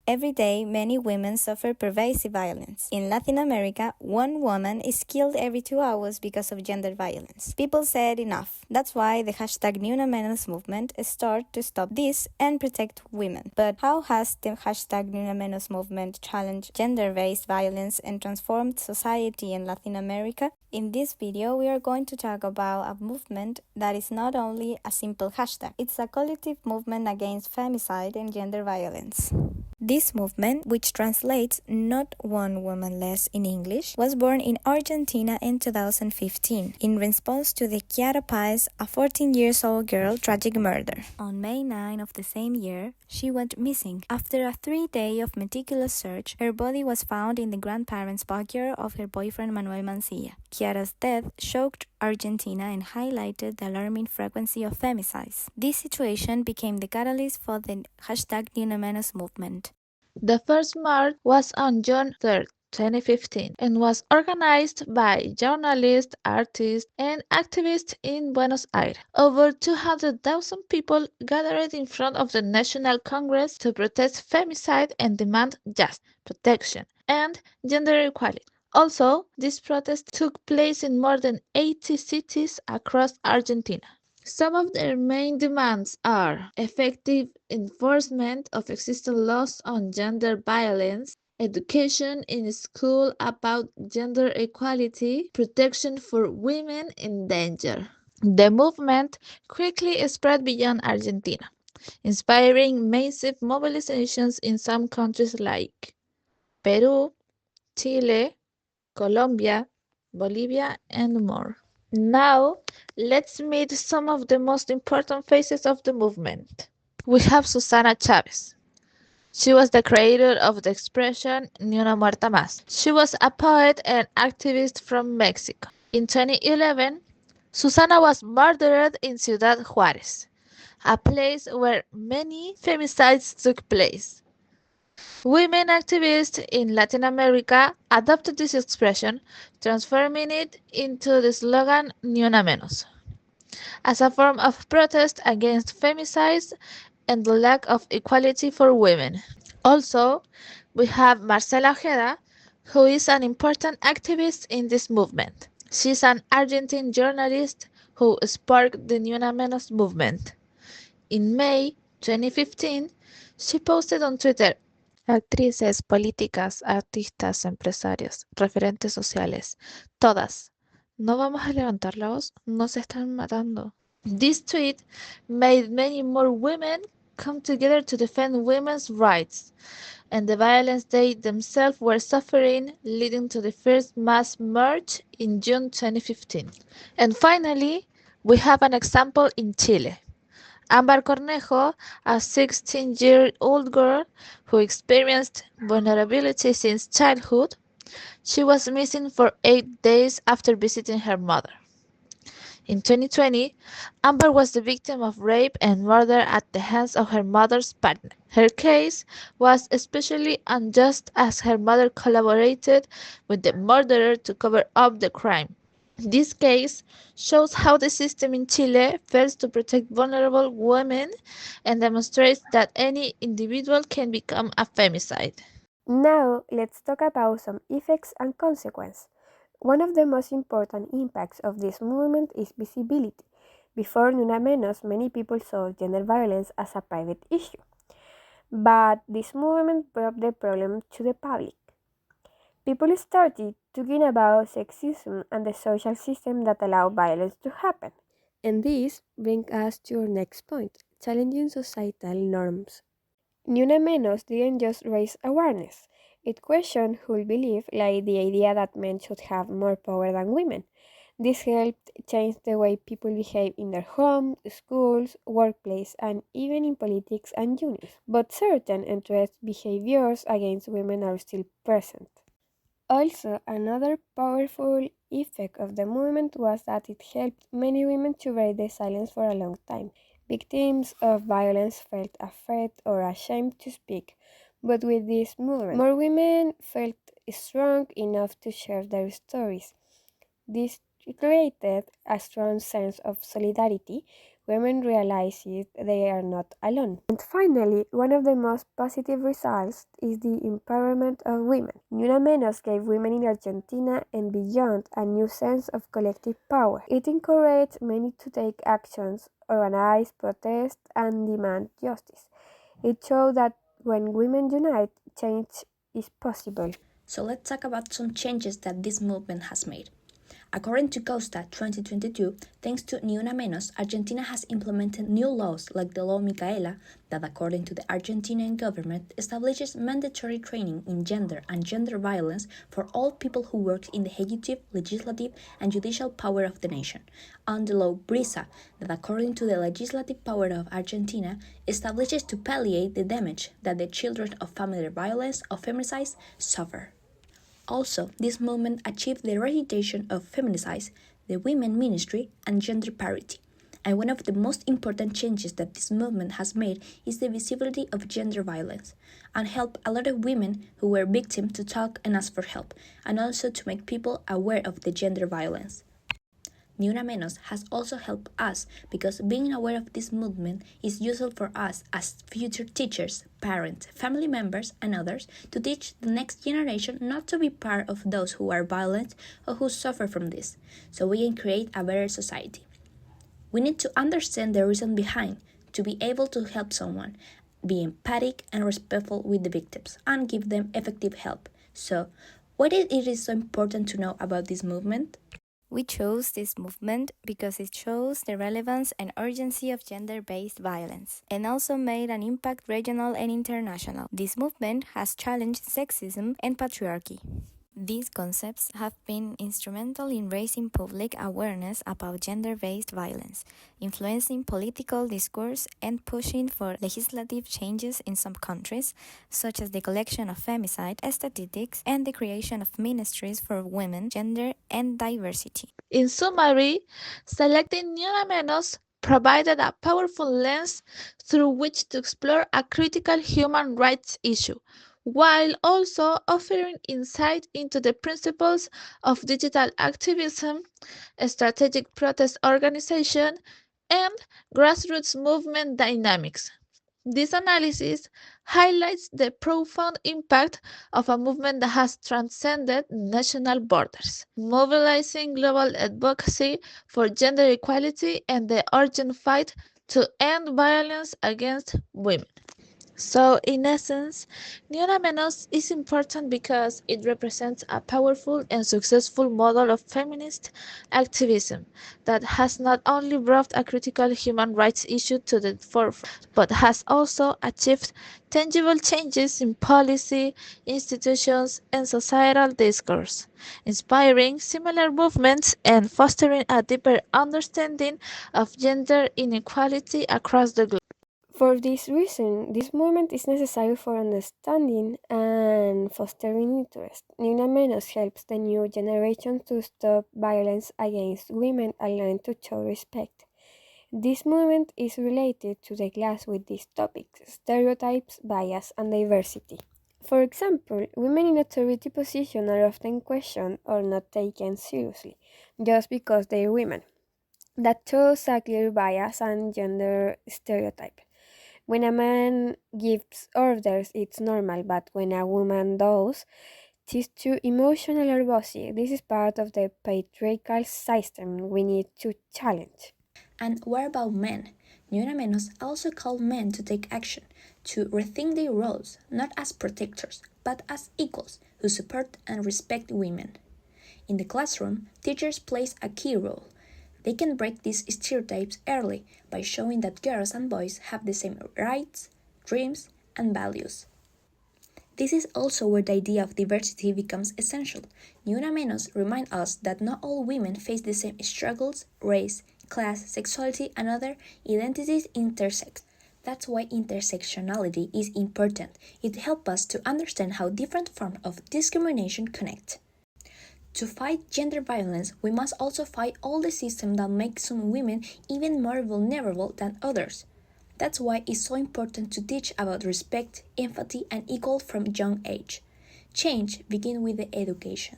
Every day, many women suffer pervasive violence. In Latin America, one woman is killed every 2 hours because of gender violence. People said enough. That's why the hashtag Ni Una Menos movement started to stop this and protect women. But how has the hashtag Ni Una Menos movement challenged gender-based violence and transformed society in Latin America? In this video, we are going to talk about a movement that is not only a simple hashtag, it's a collective movement against femicide and gender violence. This movement, which translates "not one woman less" in English, was born in Argentina in 2015 in response to the Chiara Páez, a 14-year-old girl, tragic murder. On May 9 of the same year, she went missing. After a 3-day of meticulous search, her body was found in the grandparents' backyard of her boyfriend Manuel Mancilla. Chiara's death shocked Argentina and highlighted the alarming frequency of femicides. This situation became the catalyst for the hashtag Ni Una Menos movement. The first march was on June 3, 2015, and was organized by journalists, artists, and activists in Buenos Aires. Over 200,000 people gathered in front of the National Congress to protest femicide and demand justice, protection, and gender equality. Also, this protest took place in more than 80 cities across Argentina. Some of their main demands are effective enforcement of existing laws on gender violence, education in school about gender equality, protection for women in danger. The movement quickly spread beyond Argentina, inspiring massive mobilizations in some countries like Peru, Chile, Colombia, Bolivia, and more. Now, let's meet some of the most important faces of the movement. We have Susana Chavez. She was the creator of the expression Ni una muerta más. She was a poet and activist from Mexico. In 2011, Susana was murdered in Ciudad Juárez, a place where many femicides took place. Women activists in Latin America adopted this expression, transforming it into the slogan Ni una menos, as a form of protest against femicides and the lack of equality for women. Also, we have Marcela Ojeda, who is an important activist in this movement. She's an Argentine journalist who sparked the Ni una menos movement. In May 2015, she posted on Twitter, actrices, políticas, artistas, empresarios, referentes sociales, todas. ¿No vamos a levantar la voz? Nos están matando. This tweet made many more women come together to defend women's rights and the violence they themselves were suffering, leading to the first mass march in June 2015. And finally, we have an example in Chile. Ámbar Cornejo, a 16-year-old girl who experienced vulnerability since childhood, she was missing for 8 days after visiting her mother. In 2020, Ámbar was the victim of rape and murder at the hands of her mother's partner. Her case was especially unjust as her mother collaborated with the murderer to cover up the crime. This case shows how the system in Chile fails to protect vulnerable women and demonstrates that any individual can become a femicide. Now, let's talk about some effects and consequences. One of the most important impacts of this movement is visibility. Before Ni Una Menos, many people saw gender violence as a private issue. But this movement brought the problem to the public. People started talking about sexism and the social system that allow violence to happen. And this brings us to our next point, challenging societal norms. Ni Una Menos didn't just raise awareness. It questioned who believed, like the idea that men should have more power than women. This helped change the way people behave in their home, schools, workplace, and even in politics and unions. But certain entrenched behaviors against women are still present. Also, another powerful effect of the movement was that it helped many women to break the silence for a long time. Victims of violence felt afraid or ashamed to speak, but with this movement, more women felt strong enough to share their stories. This created a strong sense of solidarity, women realize they are not alone. And finally, one of the most positive results is the empowerment of women. Ni Una Menos gave women in Argentina and beyond a new sense of collective power. It encouraged many to take actions, organize, protest, and demand justice. It showed that when women unite, change is possible. So let's talk about some changes that this movement has made. According to Costa 2022, thanks to Ni Una Menos, Argentina has implemented new laws like the Law Micaela that, according to the Argentinian government, establishes mandatory training in gender and gender violence for all people who work in the executive, legislative, and judicial power of the nation, and the Law Brisa that, according to the legislative power of Argentina, establishes to palliate the damage that the children of family violence or feminicides suffer. Also, this movement achieved the eradication of feminicides, the women ministry, and gender parity. And one of the most important changes that this movement has made is the visibility of gender violence, and help a lot of women who were victims to talk and ask for help, and also to make people aware of the gender violence. Ni Una Menos has also helped us because being aware of this movement is useful for us as future teachers, parents, family members, and others to teach the next generation not to be part of those who are violent or who suffer from this, so we can create a better society. We need to understand the reason behind to be able to help someone, be empathic and respectful with the victims, and give them effective help. So, why it is so important to know about this movement? We chose this movement because it shows the relevance and urgency of gender-based violence, and also made an impact regional and international. This movement has challenged sexism and patriarchy. These concepts have been instrumental in raising public awareness about gender-based violence, influencing political discourse, and pushing for legislative changes in some countries, such as the collection of femicide statistics and the creation of ministries for women, gender, and diversity. In summary, selecting Ni Una Menos provided a powerful lens through which to explore a critical human rights issue, while also offering insight into the principles of digital activism, strategic protest organization, and grassroots movement dynamics. This analysis highlights the profound impact of a movement that has transcended national borders, mobilizing global advocacy for gender equality and the urgent fight to end violence against women. So, in essence, Ni Una Menos is important because it represents a powerful and successful model of feminist activism that has not only brought a critical human rights issue to the forefront, but has also achieved tangible changes in policy, institutions, and societal discourse, inspiring similar movements and fostering a deeper understanding of gender inequality across the globe. For this reason, this movement is necessary for understanding and fostering interest. Ni Una Menos helps the new generation to stop violence against women and learn to show respect. This movement is related to the class with these topics: stereotypes, bias, and diversity. For example, women in authority positions are often questioned or not taken seriously just because they're women. That shows a clear bias and gender stereotype. When a man gives orders, it's normal, but when a woman does, she's too emotional or bossy. This is part of the patriarchal system we need to challenge. And what about men? Ni Una Menos also called men to take action, to rethink their roles, not as protectors, but as equals who support and respect women. In the classroom, teachers play a key role. They can break these stereotypes early by showing that girls and boys have the same rights, dreams, and values. This is also where the idea of diversity becomes essential. Ni Una Menos reminds us that not all women face the same struggles, race, class, sexuality, and other identities intersect. That's why intersectionality is important. It helps us to understand how different forms of discrimination connect. To fight gender violence, we must also fight all the systems that make some women even more vulnerable than others. That's why it's so important to teach about respect, empathy, and equal from young age. Change begins with the education.